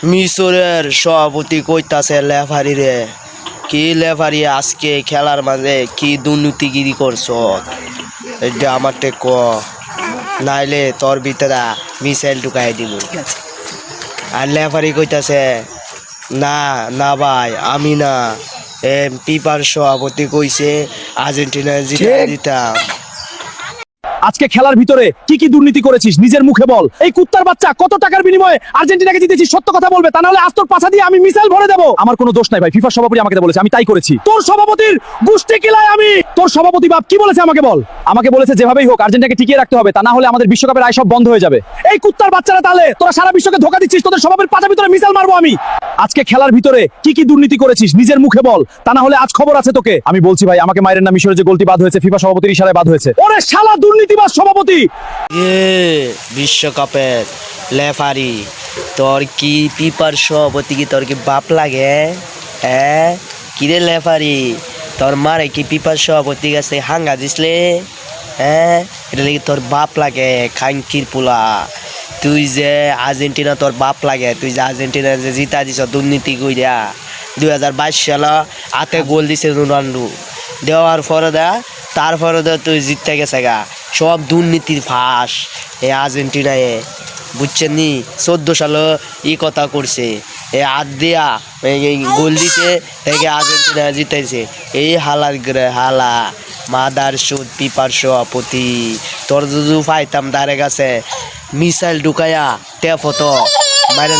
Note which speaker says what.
Speaker 1: মিশরের সভাপতি কইতাছে লেফারি রে, কি লেফারি আজকে খেলার মাঝে কি দুর্নীতিগিরি করছ, এটা আমারটে ক, নাইলে তোর ভিতরে মিসাইল ঢুকাই দিব। আর লেফারি কইতাছে না না ভাই আমি না, পিপার সভাপতি কইছে আর্জেন্টিনা জিতা দিতাম।
Speaker 2: আজকে খেলার ভিতরে কি কি দুর্নীতি করেছিস নিজের মুখে বল। এই কুত্তার বাচ্চা কত টাকার বিনিময়ে আর্জেন্টিনাকে জিতেছিস, সত্য কথা বলবে, তা না হলে আজ তোর পাছা দিয়ে আমি মিসাইল ভরে দেবো। আমার কোনো দোষ নাই ভাই, ফিফার সভাপতি আমাকে বলেছে, আমি তাই করেছি। তোর সভাপতির গুষ্টি কিলাই আমি। তোর সভাপতি বাপ কি বলেছে আমাকে বল। আমাকে বলেছে যেভাবেই হোক আর্জেন্টিনাকে টিকিয়ে রাখতে হবে, তা না হলে আমাদের বিশ্বকাপের আয় সব বন্ধ হয়ে যাবে। এই কুত্তার বাচ্চারা তাহলে তোরা সারা বিশ্বকে ধোকা দিচ্ছিস, তোদের সভাপতির পাছার ভিতরে মিসাইল মারবো আমি। আজকে খেলার ভিতরে কি কি দুর্নীতি করেছিস নিজের মুখে বল, তা না হলে আজ খবর আছে তোকে। আমি বলছি ভাই আমাকে মায়ের না, মিশরে যে গোলটি বাদ হয়েছে ফিফা সভাপতির ইশারায় বাদ হয়েছে। ওরে শালা দুর্নীতিবাজ সভাপতি।
Speaker 1: বিশ্বকাপের লেফারি তোর কি পিপার সভাপতি কি তোর কি বাপ লাগে? হ্যাঁ কিরে লেফারি, তোর মারে কি পিপার সভাপতি কাছে হাঙ্গা দিসলে? হ্যাঁ এটা নাকি তোর বাপ লাগে খাঙ্কির পোলা। তুই যে আর্জেন্টিনা তোর বাপ লাগে, তুই যে আর্জেন্টিনা যে জিতা দিছ দুর্নীতি কইরা 2022 সালে হাতে গোল দিছে রোনাল্ডো, দেওয়ার পরে তারপরে তুই জিততে গেছে গা, সব দুর্নীতির ফাঁস এ আর্জেন্টিনায়, বুঝছেন নি? 14 সালে কথা করছে, এ হাত দিয়া গোল দিছে থেকে আর্জেন্টিনা জিতেছে। এই হালার গ্রে হালা মাদার সুদ পিপার সভাপতি, তোর যদি পাইতাম তারে কাছে মিসাইল ঢুকাইয়া টেপ হতো মারে